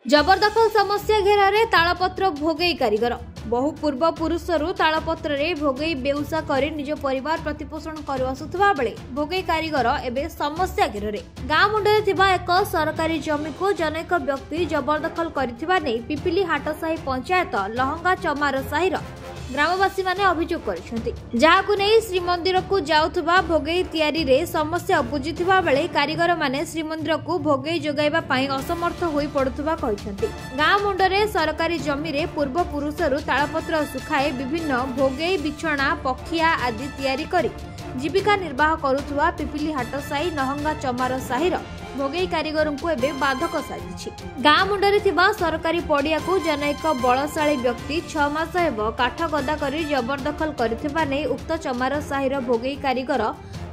जबरदखल समस्या घेर तालपत्र भोगई कारीगर बहु पूर्व पुरुषरू तालपत्र भोगई बेउसा कर निज परिवार प्रतिपोषण करआसुवा बेले भोगई कारीगर एवं समस्या घेर गाँ मुंडे एक सरकारी जमी को जनैक व्यक्ति जबरदखल कर पिपिली हाटसाही पंचायत लहंगा चमार साहिर ग्रामवासी माने अभियोग कर श्रीमंदिर को जाउथबा भोगई तैयारी रे समस्या उपुजिथिबा बेले कारीगर माने श्रीमंदिर को भोगई जोगाइबा पई असमर्थ होई पड़ुथबा कहिसंती। गाँ मुंडरे सरकारी जमी रे पूर्व पुरुषरू तालपत्र सुखाए विभिन्न भोगई बिछणा पखिया आदि तैयारी करी जीविका निर्वाह करुथबा पिपिली हाटसाही नहंगा चमार साहिर भोगई कारीगर को एवं बाधक साजिछि। गाँ मुंडरे थिबा सरकारी पड़िया को जनैक बलशाली व्यक्ति 6 मास हेब काठ गदा करी जबरदखल करथिबा नै उक्त चमार साहिर भोगई कारीगर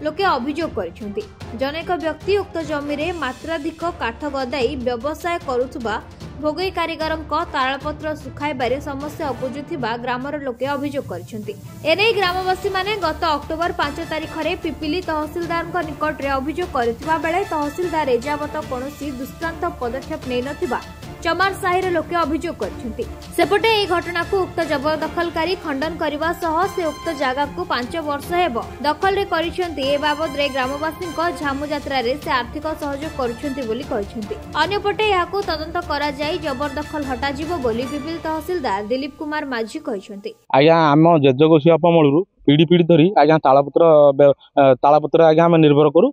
लोके अभियोग करिसेंती। जनैक व्यक्ति उक्त जमी रे मात्राधिक काठ गदाई व्यवसाय करुथबा भोगई कारीगर तालपत्र सुखाइबारे समस्या उपुजुथिबा ग्रामर लोके अभियोग करिसेंती। एने ग्रामवासी माने गत अक्टोबर 5 तारिख रे पिपिली तहसीलदार निकट रे अभियोग करथिबा बेले तहसीलदार एजावत कोनोसी दुष्टांत पदक्षेप नै नथिबा चमार साहिर लोके अभियोग करिसेंती। सेपटे एही घटना को उक्त जबरदखलकारी खंडन करबा सह से उक्त जगह को 5 वर्ष हेब दखल रे करिसेंती। ए बाबद रे ग्रामवासी झामु यात्रा रे से आर्थिक सहयोग करिसेंती बोली कहिसेंती। अन्यपटे याकू तदंत करा जाई जबरदखल हटा जिवो बोली पिपिल तहसीलदार दिलीप कुमार माझी कहिसेंती। आज्ञा आम जेजगोसी अपमलू पीढ़ी पीढ़ी धरी आज्ञा तालपत्र आज्ञा आम निर्भर करू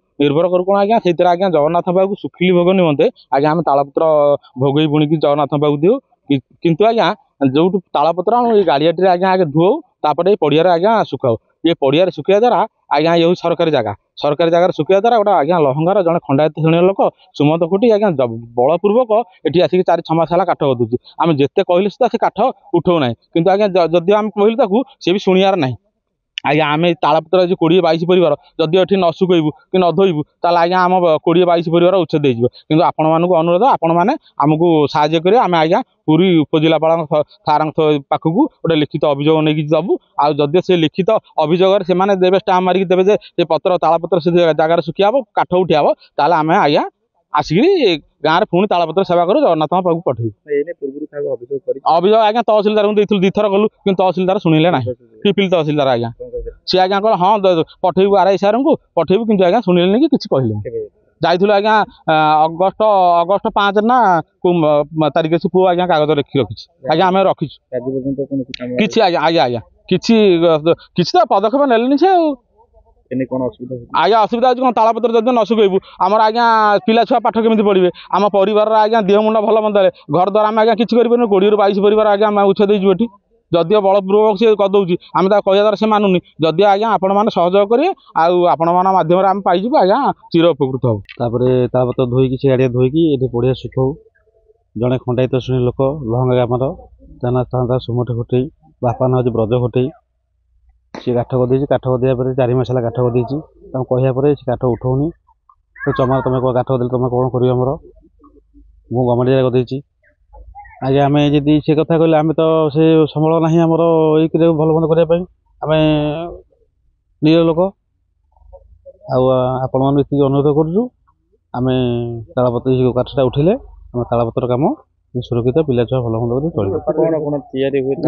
कौन आज्ञा से आज्ञा जगन्नाथ बाबू सुखिली भोग निमंते आज्ञा आम तालपत्र भोगई बुणी जगन्नाथ बाबू दिउ किंतु आज्ञा जो तालपत्र गाड़ियाटी आज्ञा आगे धुओ तापर पड़िया आज्ञा सुखाओ ये पड़िया सुखा द्वारा आज्ञा ये सरकारी जगह सुखा द्वारा गोटे आज्ञा लहंगार जड़े खंडायत श्रेणी लोक सुमंत फुटी आज्ञा बलपूर्वक ये आसिक 4-6 मास है काठ गदुची आम जिते कहले सुधा से काठ उठाऊ ना कि आज्ञा जदि आम कहलु सी भी शुणियार ना आज्ञा आम तालपत्र जो 20-22 परिवार जदि ये न सुखैबू कि न धोबू ताल आज्ञा आम 20-22 परिवार उच्छेद हो आपण मानक अनुरोध आपण मैंने आमको साहाय्य करें आम आज्ञा पूरी उपजिलापाल सार पाखक गोटे लिखित अभियोग नहीं दबू आदि से लिखित अभियोग से देवे स्टाम्प मारिक देवे जे पत्र तालपत्र से जगार सुखिया काठ उठिया ताल आम आज्ञा आसिक गाँव में पुणी तालपत्र सेवा करूँ जगन्नाथ पाक पठेबू अभियोग आज्ञा तहसीलदार को दीथर गलु कि तहसीलदार शुणिले ना पिपिल तहसीलदार आज्ञा सी आज्ञा कह हाँ पठेबू आरआई सार को पठेबू कि आज्ञा शुणिले कि कहले जाइलु आज्ञा अगस्ट 5 ना तारीख से पुआ आज्ञा कागज रखी आज्ञा आम रखीचु कि आज्ञा किसी तो पदक्षेप नेले से आज्ञा असुविधा कौन तालपत्र जब न सुखैबू आमर आज्ञा पिला छुआ पाठ केमी पढ़े आम परिवार आज्ञा देह मुंडा भल मंद घर द्वारा आम आज्ञा किसी करें 20-22 परिवार आज्ञा आम उच्छेद हो जदि बलपूर्वक सी कदे आम कह द्वारा से मानुनी जदि आज्ञा आपण मैंने सहयोग करेंगे आपण मान मध्यम आम पाइबू आज्ञा चिर उपकृत हो तालपत्र धोईकी से गाड़िया धोईकी ये पड़िया सुखाऊ जड़े खंडायत श्रेणी लोक लहंगा ग्रामर जाना सुमठ घोटे बापा ना हूँ ब्रज घोटे सी काठ गदे काठ गदिया 4 मास है काठ गदे कहपर से काठ उठाऊनी तो चमार तुम काठ गदे तुम कौन कर मु गवर्नमेंट जगह गदे आज्ञा आम जी से कथा कहले आम तो से संबल ना आमर ये भल बंद करने आम निज लोक आपण मैंने ये अनुरोध करुँ आम तालपत्र काठटा उठिले आम तालपत्र कम सुरक्षित पिला छुआ भल बंद कर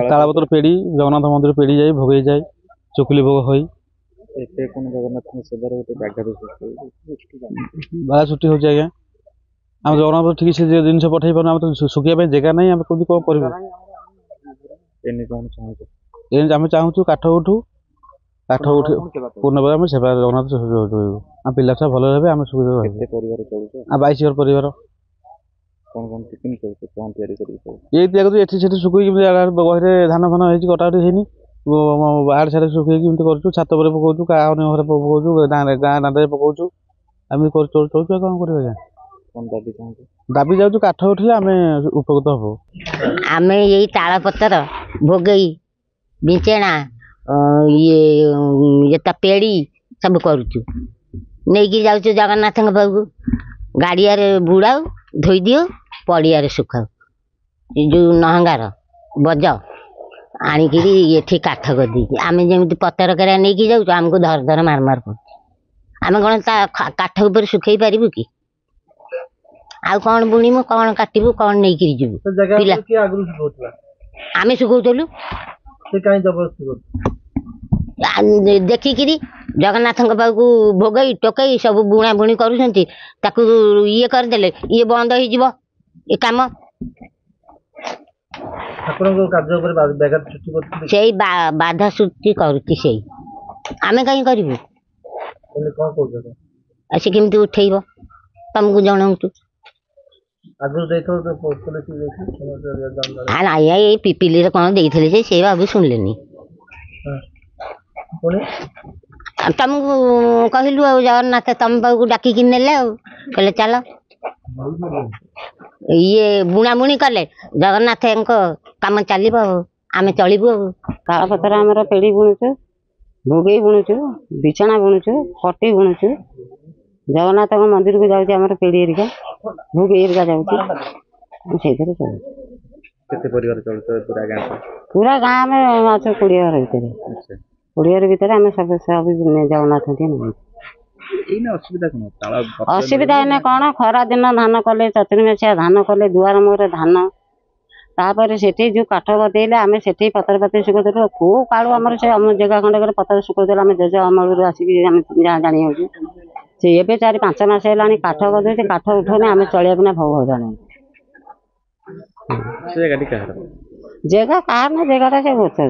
तालपत्र पेड़ी जगन्नाथ मंदिर पेड़ी जाए भोगई जाए चुकली भोग हो बाला छुट्टी हो आज्ञा आम जगन्नाथ ठीक से जिन पठे पार तो सुखा जगह ना आम कौन कौन आम चाहूँ काठ उठू काठ उठ पूर्ण आम सेवा जगन्नाथ आम पिला छुआ भल रहे आम सुविधा 22 घर परिवार ये ये सुखी गहरे धान फान हो कटाकटी है बाहर सारे सुखी कर छात पर पकाऊ घर पकाऊ गाँ दाँड़े पकाऊ आम चलू कौन कर दाबी जाऊ काठ उठे आम उपकृत हब आम यही तालपत्र भोगई बिचेणा ये पेड़ी सब करुचु नहीं जाऊँ जगन्नाथ पाखु गाड़िया बुड़ाऊ धोई दियो पड़िया सुखाऊ जो नहंगार बज आणिकी ये काठ गदी आम जमी पतर करा नहीं जाऊँ आमको धर धर मार मार पड़े आम कौन काठ उपर सुखई पारू कि ଆଉ କ'ଣ ବୁଣିବୁ କ'ଣ କାଟିବୁ କ'ଣ ନେଇକିରି ଯିବୁ ପିଲା ଆମେ ଶୁଖଉଥିଲୁ ଦେଖିକିରି ଜଗନ୍ନାଥଙ୍କ ପାଖକୁ ଭୋଗେଇ ଟୋକେଇ ସବୁ ବୁଣା ବୁଣି କରୁଛନ୍ତି ତାକୁ ଇଏ କରିଦେଲେ ଇଏ ବନ୍ଦ ହେଇଯିବ ଏ କାମ ସେଇ ବାଧା ସୃଷ୍ଟି କରୁଛି ସେଇ ଆମେ କାହିଁ କରିବୁ ସେ କେମିତି ଉଠେଇବ ତମକୁ ଜଣାଉଛୁ ନାଇଁ ଏଇ ପିପିଲିରେ କ'ଣ ଦେଇଥିଲେ ଯେ ସେ ବାବୁ ଶୁଣିଲେନି ତମକୁ କହିଲୁ ଆଉ ଜଗନ୍ନାଥ ତମ ପାଖକୁ ଡାକିକି ନେଲେ ଆଉ କହିଲେ ଚାଲ ଇଏ ବୁଣାବୁଣି କଲେ ଜଗନ୍ନାଥଙ୍କ କାମ ଚାଲିବ ଆଉ ଆମେ ଚଳିବୁ ଆଉ ତାଳପତ୍ର ଆମର ପେଡ଼ି ବୁଣୁଛୁ ଭୋଗେଇ ବୁଣୁଛୁ ବିଛଣା ବୁଣୁଛୁ ପଟି ବୁଣୁଛୁ ଜଗନ୍ନାଥଙ୍କ ମନ୍ଦିରକୁ ଯାଉଛି ଆମର ପେଡ଼ି ଏରିକା ଭୋଗେଇ ଏରିକା ଯାଉଛି ସେଇଥିରେ ଚଳୁଛୁ ପୁରା ଗାଁ ଆମେ ଅଛୁ 20 ଘର ଭିତରେ 20 ଘର ଭିତରେ ଆମେ ସବୁ ଜଗନ୍ନାଥ ଅସୁବିଧା ଏଇନେ କ'ଣ ଖରା ଦିନ ଧାନ କଲେ ଚତୁର୍ଥୀ ମାସିଆ ଧାନ କଲେ ଦୁଆର ମୁହଁରେ ଧାନ ତାପରେ ସେଠି ଯେଉଁ କାଠ ଗଦେଇଲେ ଆମେ ସେଠି ପତ୍ର ଶୁଖଉଥିଲୁ କେଉଁ କାଳୁ ଆମର ସେ ଆମ ଜାଗା ଖଣ୍ଡକରେ ପତ୍ର ଶୁଖଉଥିଲୁ ଆମେ ଜେଜ ଅମଳରୁ ଆସିକି ଆମେ ଯାହା ଜାଣି ହେଉଛୁ ସେ ଏବେ 4-5 ମାସ ହେଲାଣି କାଠ ଗଦେଇଛି କାଠ ଉଠଉନି ଆମେ ଚଳିବାକୁ ନା ଭୋଗ ହଇରାଣ ଜାଗା କାହାର ନା ଜାଗାଟା ସେ ଗୋଚର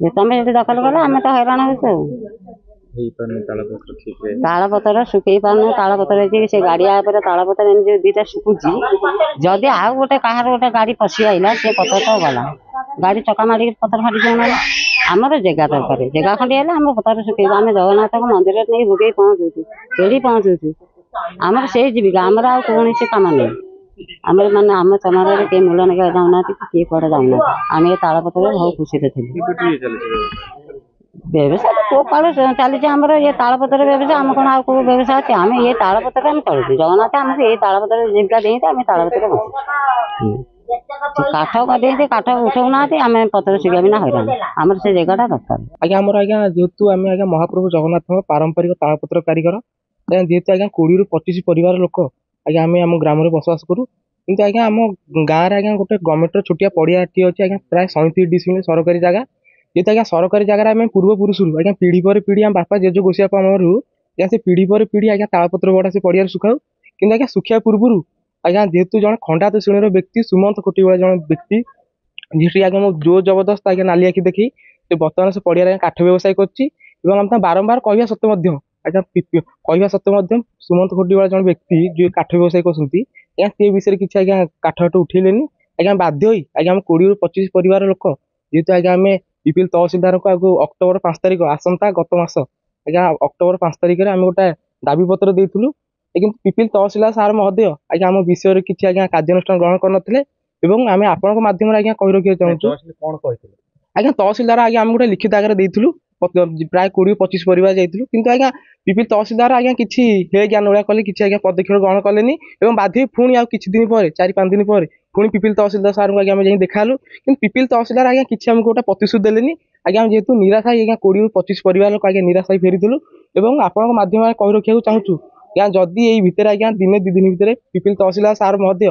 ଜାଗା ତମେ ଯଦି ଦଖଲ କଲେ ଆମେ ତ ହଇରାଣ ହେଉଛୁ ଆଉ ତାଳପତ୍ର ଶୁଖେଇ ପାରୁନୁ ତାଳପତ୍ର ହେଇଛି ସେ ଗାଡ଼ିଆ ଉପରେ ତାଳପତ୍ର ଏମିତି ଯେଉଁ 2ଟା ଶୁଖୁଛି ଯଦି ଆଉ ଗୋଟେ କାହାର ଗୋଟେ ଗାଡ଼ି ପଶି ଆଇଲା ସେ ପତ୍ର ତ ଗଲା ଗାଡ଼ି ଚକା ମାଡ଼ିକି ପତ୍ର ଫାଟି ଯାଉନାହିଁ ଆମର ଜାଗା ଦରକାର ଜାଗା ଖଣ୍ଡି ହେଲେ ଆମେ ପତ୍ର ଶୁଖେଇବୁ ଆମେ ଜଗନ୍ନାଥଙ୍କ ମନ୍ଦିରରେ ନେଇ ଭୋଗେଇ ପହଞ୍ଚୁଛୁ ପେଡ଼ି ପହଞ୍ଚୁଛୁ ଆମର ସେଇ ଜୀବିକା ଆମର ଆଉ କୌଣସି କାମ ନାହିଁ ଆମର ମାନେ ଆମ ସମାଜରେ କେହି ମୂଳ ନେଇ ଯାଉନାହାନ୍ତି କିଏ କୁଆଡ଼େ ଯାଉନାହାନ୍ତି ଆମେ ଏ ତାଳପତ୍ରରେ ବହୁତ ଖୁସିରେ ଥିଲୁ ବ୍ୟବସାୟ କେଉଁ କାଳ ଚାଲିଛି ଆମର ଏ ତାଳପତ୍ର ବ୍ୟବସାୟ ଆମ କ'ଣ ଆଉ କେଉଁ ବ୍ୟବସାୟ ଅଛି ଆମେ ଏ ତାଳପତ୍ରରେ ଆମେ ଚଳୁଛୁ ଜଗନ୍ନାଥ ଆମକୁ ଏଇ ତାଳପତ୍ର ଜୀବିକା ଦେଇନ୍ତି ଆମେ ତାଳପତ୍ରରେ ବଞ୍ଚୁଛୁ କାଠ କରିଦେଇଛି କାଠ ଉଠଉନାହାନ୍ତି ଆମେ ପତ୍ର ଶୁଖିବା ବିନା ହଇରାଣ ଆମର ସେ ଜାଗାଟା ଦରକାର ଆଜ୍ଞା ଆମର ଆଜ୍ଞା ଯେହେତୁ ଆମେ ଆଜ୍ଞା ମହାପ୍ରଭୁ ଜଗନ୍ନାଥଙ୍କ ପାରମ୍ପରିକ ତାଳପତ୍ର କାରିଗର ଯେହେତୁ ଆଜ୍ଞା 20ରୁ 25 ପରିବାର ଲୋକ ଆଜ୍ଞା ଆମେ ଆମ ଗ୍ରାମରେ ବସବାସ କରୁ କିନ୍ତୁ ଆଜ୍ଞା ଆମ ଗାଁରେ ଆଜ୍ଞା ଗୋଟେ ଗଭର୍ଣ୍ଣମେଣ୍ଟର ଛୋଟିଆ ପଡ଼ିଆଟି ଅଛି ଆଜ୍ଞା ପ୍ରାୟ 37 ଡିସିମିଲ ସରକାରୀ ଜାଗା ଯେହେତୁ ଆଜ୍ଞା ସରକାରୀ ଜାଗାରେ ଆମେ ପୂର୍ବପୁରୁଷରୁ ଆଜ୍ଞା ପିଢ଼ି ପରେ ପିଢ଼ି ଆମ ବାପା ଜେଜେ ଗୋସିଆପା ଆମରୁ ଆଜ୍ଞା ସେ ପିଢ଼ି ପରେ ପିଢ଼ି ଆଜ୍ଞା ତାଳପତ୍ର ଗଡ଼ା ସେ ପଡ଼ିଆରେ ଶୁଖାଉ କିନ୍ତୁ ଆଜ୍ଞା ଶୁଖିବା ପୂର୍ବରୁ ଆଜ୍ଞା ଯେହେତୁ ଜଣେ ଖଣ୍ଡାୟତ ଶ୍ରେଣୀର ବ୍ୟକ୍ତି ସୁମନ୍ତ କୋଟି ଭଳିଆ ଜଣେ ବ୍ୟକ୍ତି ଯିଏଠି ଆଜ୍ଞା ମୋ ଜୋର ଜବରଦସ୍ତ ଆଜ୍ଞା ନାଲି ଆଖି ଦେଖି ସେ ବର୍ତ୍ତମାନ ସେ ପଡ଼ିଆରେ ଆଜ୍ଞା କାଠ ବ୍ୟବସାୟ କରିଛି ଏବଂ ଆମେ ତାଙ୍କୁ ବାରମ୍ବାର କହିବା ସତ୍ତ୍ୱେ ମଧ୍ୟ ଆଜ୍ଞା କହିବା ସତ୍ତ୍ୱେ ମଧ୍ୟ ସୁମନ୍ତ କୋଟି ଭଳିଆ ଜଣେ ବ୍ୟକ୍ତି ଯିଏ କାଠ ବ୍ୟବସାୟ କରୁଛନ୍ତି ଆଜ୍ଞା ସେ ବିଷୟରେ କିଛି ଆଜ୍ଞା କାଠ ଉଠେଇଲେନି ଆଜ୍ଞା ବାଧ୍ୟ ହୋଇ ଆଜ୍ଞା ଆମ 20ରୁ 25 ପରିବାର ଲୋକ ଯେହେତୁ ଆଜ୍ଞା ଆମେ ପିପିଲି ତହସିଲଦାରଙ୍କୁ ଆଗକୁ ଅକ୍ଟୋବର 5 ତାରିଖ ଆସନ୍ତା ଗତ ମାସ ଆଜ୍ଞା ଅକ୍ଟୋବର 5 ତାରିଖରେ ଆମେ ଗୋଟେ ଦାବିପତ୍ର ଦେଇଥିଲୁ କିନ୍ତୁ ପିପିଲି ତହସିଲଦାର ସାର୍ ମହୋଦୟ ଆଜ୍ଞା ଆମ ବିଷୟରେ କିଛି ଆଜ୍ଞା କାର୍ଯ୍ୟାନୁଷ୍ଠାନ ଗ୍ରହଣ କରିନଥିଲେ ଏବଂ ଆମେ ଆପଣଙ୍କ ମାଧ୍ୟମରେ ଆଜ୍ଞା କହି ରଖିବାକୁ ଚାହୁଁଛୁ କ'ଣ କହିଥିଲେ ଆଜ୍ଞା ତହସିଲଦାର ଆଜ୍ଞା ଆମେ ଗୋଟେ ଲିଖିତ ଆକାରରେ ଦେଇଥିଲୁ ପ୍ରାୟ 20-25 ପରିବାର ଯାଇଥିଲୁ କିନ୍ତୁ ଆଜ୍ଞା ପିପିଲି ତହସିଲଦାର ଆଜ୍ଞା କିଛି ହେ ଜ୍ଞାନ ଭଳିଆ କଲେ କିଛି ଆଜ୍ଞା ପଦକ୍ଷେପ ଗ୍ରହଣ କଲେନି ଏବଂ ବାଧ୍ୟ ପୁଣି ଆଉ କିଛି ଦିନ ପରେ 4-5 ଦିନ ପରେ ପୁଣି ପିପିଲି ତହସିଲଦାର ସାର୍ଙ୍କୁ ଆଜ୍ଞା ଆମେ ଯାଇ ଦେଖାଲୁ କିନ୍ତୁ ପିପିଲି ତହସିଲଦାର ଆଜ୍ଞା କିଛି ଆମକୁ ଗୋଟେ ପ୍ରତିଶ୍ରୁତି ଦେଲେନି ଆଜ୍ଞା ଯେହେତୁ ନିରାଶ ହେଇ ଆଜ୍ଞା 20ରୁ 25 ପରିବାର ଲୋକ ଆଜ୍ଞା ନିରାଶ ହେଇ ଫେରିଥିଲୁ ଏବଂ ଆପଣଙ୍କ ମାଧ୍ୟମରେ କହି ରଖିବାକୁ ଚାହୁଁଛୁ ଆଜ୍ଞା ଯଦି ଏଇ ଭିତରେ ଆଜ୍ଞା ଦିନେ 2 ଦିନ ଭିତରେ ପିପିଲି ତହସିଲଦାର ସାର୍ ମହୋଦୟ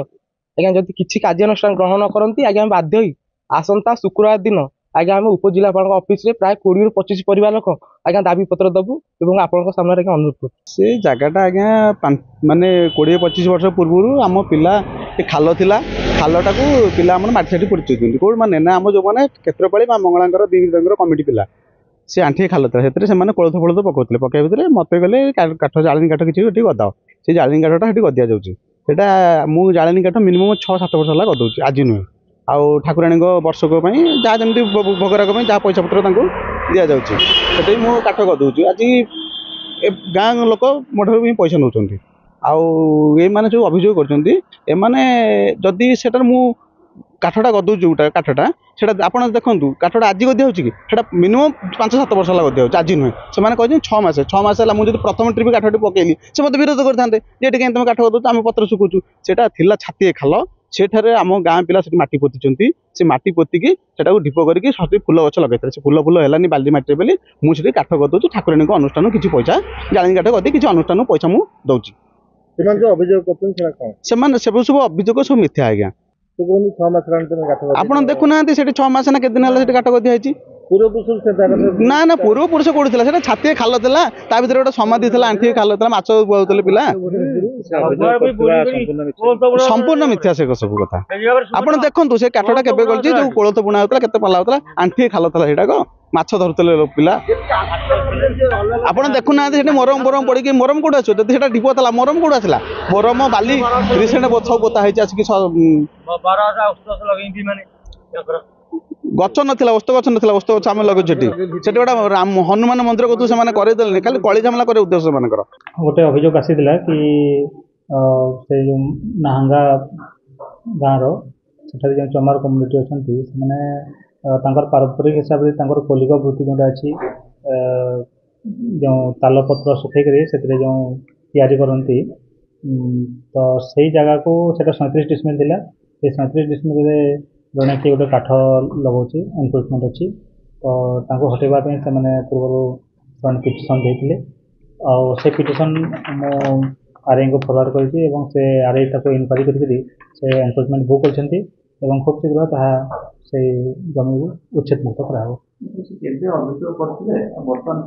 ଆଜ୍ଞା ଯଦି କିଛି କାର୍ଯ୍ୟାନୁଷ୍ଠାନ ଗ୍ରହଣ ନ କରନ୍ତି ଆଜ୍ଞା ଆମେ ବାଧ୍ୟ ହୋଇ ଆସନ୍ତା ଶୁକ୍ରବାର ଦିନ ଆଜ୍ଞା ଆମେ ଉପଜିଲ୍ଲାପାଳଙ୍କ ଅଫିସରେ ପ୍ରାୟ 20ରୁ 25 ପରିବାର ଲୋକ ଆଜ୍ଞା ଦାବିପତ୍ର ଦେବୁ ଏବଂ ଆପଣଙ୍କ ସାମ୍ନାରେ ଆଜ୍ଞା ଅନୁରୋଧ କରୁ ସେ ଜାଗାଟା ଆଜ୍ଞା ମାନେ 20-25 ବର୍ଷ ପୂର୍ବରୁ ଆମ ପିଲା ଖାଲ ଥିଲା ଖାଲଟାକୁ ପିଲା ଆମର ମାଟି ସାଟି ପଡ଼ିଛନ୍ତି କେଉଁଠି ମାନେ ନା ଆମ ଯେଉଁମାନେ କ୍ଷେତ୍ରପାଳି ମା ମଙ୍ଗଳାଙ୍କର ଦିଙ୍କର କମିଟି ପିଲା ସେ ଆଣ୍ଠିଏ ଖାଲ ଥିଲା ସେଥିରେ ସେମାନେ କୋଳଥ ଫୋଳଥ ପକାଉଥିଲେ ପକାଇବା ଭିତରେ ମୋତେ ଗଲେ କାଠ ଜାଳେଣୀ କାଠ କିଛି ଏଠି ଗଦାଅ ସେ ଜାଳେଣୀ କାଠଟା ସେଠି ଗଦିଆ ଯାଉଛି ସେଇଟା ମୁଁ ଜାଳେଣୀ କାଠ ମିନିମମ୍ 6-7 ବର୍ଷ ହେଲା ଗଦାଉଛି ଆଜି ନୁହେଁ ଆଉ ଠାକୁରାଣୀଙ୍କ ବର୍ଷକ ପାଇଁ ଯାହା ଯେମିତି ଭୋଗରାଗ ପାଇଁ ଯାହା ପଇସା ପତ୍ର ତାଙ୍କୁ ଦିଆଯାଉଛି ସେଠି ମୁଁ କାଠ ଗଦାଉଛି ଆଜି ଗାଁ ଲୋକ ମୋ ଠାରୁ ହିଁ ପଇସା ନେଉଛନ୍ତି ଆଉ ଏମାନେ ଯେଉଁ ଅଭିଯୋଗ କରୁଛନ୍ତି ଏମାନେ ଯଦି ସେଟାରେ ମୁଁ କାଠଟା ଗଦାଉଛି ଯେଉଁଟା କାଠଟା ସେଇଟା ଆପଣ ଦେଖନ୍ତୁ କାଠଟା ଆଜି ଗଦିଆ ହେଉଛି କି ସେଇଟା ମିନିମମ୍ 5-7 ବର୍ଷ ହେଲା ଗଦିଆ ହେଉଛି ଆଜି ନୁହେଁ ସେମାନେ କହିଛନ୍ତି 6 ମାସ ହେଲା ମୁଁ ଯଦି ପ୍ରଥମ ଟ୍ରିପ୍ କାଠଟି ପକେଇଲି ସେ ମୋତେ ବିରୋଧ କରିଥାନ୍ତେ ଯେ ଏଠି କାହିଁ ତୁମେ କାଠ ଗଦାଉଛ ଆମେ ପତ୍ର ଶୁଖୁଛୁ ସେଇଟା ଥିଲା ଛାତିଏ ଖାଲ ସେଠାରେ ଆମ ଗାଁ ପିଲା ସେଠି ମାଟି ପୋତିଛନ୍ତି ସେ ମାଟି ପୋତିକି ସେଟାକୁ ଢିପ କରିକି ସେଠି ଫୁଲ ଗଛ ଲଗାଇଥିଲେ ସେ ଫୁଲ ହେଲାନି ବାଲ୍ଟି ମାଟିରେ ବୋଲି ମୁଁ ସେଠି କାଠ ଗଦାଉଛି ଠାକୁରାଣୀଙ୍କ ଅନୁଷ୍ଠାନ କିଛି ପଇସା ଜାଳେଣୀ କାଠ ଗଦି କିଛି ଅନୁଷ୍ଠାନକୁ ପଇସା ମୁଁ ଦେଉଛି ସେମାନେ ଯୋଉ ଅଭିଯୋଗ କରୁଛନ୍ତି ସେଟା କଣ? ସେମାନେ ସବୁ ଅଭିଯୋଗ ସବୁ ମିଥ୍ୟା ଆଜ୍ଞା। ସେ କୁହନ୍ତି 6 ମାସ ହେଲାଣି ତମେ କାଠ ଆପଣ ଦେଖୁନାହାନ୍ତି ସେଠି 6 ମାସ ନା କେତେ ଦିନ ହେଲା ସେଠି କାଠ ଗଦିଆ ହେଇଛି। ପୂର୍ବପୁରୁଷରୁ ସେ ଜାଗାରେ ନା ନା ପୂର୍ବପୁରୁଷ କୋଉଠି ଥିଲା ସେଟା ଛାତିଏ ଖାଲ ଥିଲା ତା ଭିତରେ ଗୋଟେ ସମାଧି ଥିଲା ଆଣ୍ଠିଏ ଖାଲ ଥିଲା ମାଛ ବୁଆଉଥିଲେ ପିଲା। ସମ୍ପୂର୍ଣ୍ଣ ମିଥ୍ୟା ସେ ସବୁ କଥା। ଆପଣ ଦେଖନ୍ତୁ ସେ କାଠଟା କେବେ କରିଛି ଯୋଉ କୋଳଥ ବୁଣା ହଉଥିଲା କେତେ ପାଲା ହଉଥିଲା ଆଣ୍ଠିଏ ଖାଲ ଥିଲା ସେଇଟାକ ମାଛ ଧରୁଥିଲେ ପିଲା। ଆପଣ ଦେଖୁନାହାନ୍ତି ସେଠି ମରମ ପଡିକି ମରମ କୋଉଠି ଆସିବ ଯଦି ସେଟା ଢିପ ଥିଲା ମରମ କୋଉଠି ଆସିଲା ମରମ ବାଲି ରିସେଣ୍ଟ ସବୁ ପୋତା ହେଇଛି ଆସିକି ଗଛ ନଥିଲା ଓସ୍ତ ଗଛ ନଥିଲା ଓସ୍ତ ଗଛ ଆମେ ଲଗେଇଛୁ ସେଠି ଗୋଟେ ହନୁମାନ ମନ୍ଦିର କହୁଛୁ ସେମାନେ କରେଇଦେଲେନି ଖାଲି କଳି ଝାମଲା କରିବା ଉଦ୍ଦେଶ୍ୟ ସେମାନଙ୍କର। ଗୋଟେ ଅଭିଯୋଗ ଆସିଥିଲା କି ସେ ଯେଉଁ ନାହାଙ୍ଗା ଗାଁର ସେଠାରେ ଯେଉଁ ଚମାର କମ୍ୟୁନିଟି ଅଛନ୍ତି ସେମାନେ ତାଙ୍କର ପାରମ୍ପରିକ ହିସାବରେ ତାଙ୍କର କୌଲିକ ବୃତ୍ତି ଯେଉଁଟା ଅଛି ଯେଉଁ ତାଲପତ୍ର ଶୁଖେଇକରି ସେଥିରେ ଯେଉଁ ତିଆରି କରନ୍ତି ତ ସେଇ ଜାଗାକୁ ସେଇଟା 37 ଡିସମିଲ୍ ଥିଲା। ସେ 37 ଡିସମିଲ୍ରେ ଜଣେ କିଏ ଗୋଟେ କାଠ ଲଗାଉଛି ଏନକ୍ରୋଚମେଣ୍ଟ ଅଛି ତ ତାଙ୍କୁ ହଟେଇବା ପାଇଁ ସେମାନେ ପୂର୍ବରୁ ସେମାନେ ପିଟିସନ୍ ଦେଇଥିଲେ ଆଉ ସେ ପିଟିସନ୍ ମୁଁ ଆର୍ଆଇଙ୍କୁ ଫରୱାର୍ଡ଼ କରିଛି ଏବଂ ସେ ଆର୍ଆଇ ତାକୁ ଇନକ୍ୱାରି କରିକିରି ସେ ଏନକ୍ରୋଚମେଣ୍ଟ ବୁକ୍ କରିଛନ୍ତି ଏବଂ ଖୁବ୍ ଶୀଘ୍ର ତାହା ସେଇ ଜମିକୁ ଉଚ୍ଛେଦ ମୁକ୍ତ କରାହେବ। ଏବେ ଅଭିଯୋଗ କରିଥିଲେ ବର୍ତ୍ତମାନ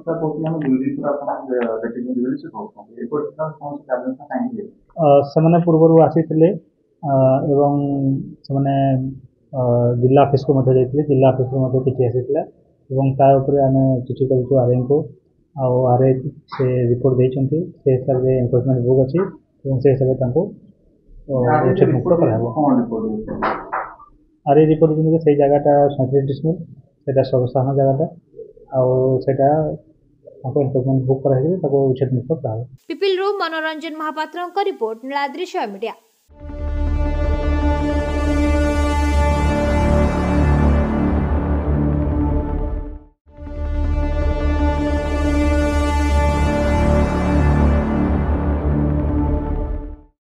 ସେମାନେ ପୂର୍ବରୁ ଆସିଥିଲେ ଏବଂ ସେମାନେ ଜିଲ୍ଲା ଅଫିସକୁ ମଧ୍ୟ ଯାଇଥିଲେ ଜିଲ୍ଲା ଅଫିସରୁ ମଧ୍ୟ ଚିଠି ଆସିଥିଲା ଏବଂ ତା ଉପରେ ଆମେ ଚିଠି କରିଛୁ ଆର୍ଆଇଙ୍କୁ ଆଉ ଆର୍ଆଇ ସେ ରିପୋର୍ଟ ଦେଇଛନ୍ତି ସେ ହିସାବରେ ଏନକ୍ରୋଚମେଣ୍ଟ ବୁକ୍ ଅଛି ଏବଂ ସେ ହିସାବରେ ତାଙ୍କୁ ଉଚ୍ଛେଦ ମୁକ୍ତ କରାହେବ। ଆର୍ଆଇ ରିପୋର୍ଟ ଦେଇଛନ୍ତି ସେଇ ଜାଗାଟା 37 ଡିସମିଲ୍ ସେଇଟା ସର୍ବସାଧାରଣ ଜାଗାଟା ଆଉ ସେଇଟା ତାଙ୍କୁ ଏନକ୍ରୋଚମେଣ୍ଟ ବୁକ୍ କରାହେଇକି ତାକୁ ଉଚ୍ଛେଦ ମୁକ୍ତ କରାହେବ। ପିପିଲରୁ ମନୋରଞ୍ଜନ ମହାପାତ୍ରଙ୍କ ରିପୋର୍ଟ ନୀଳାଦ୍ରି ମିଡିଆ।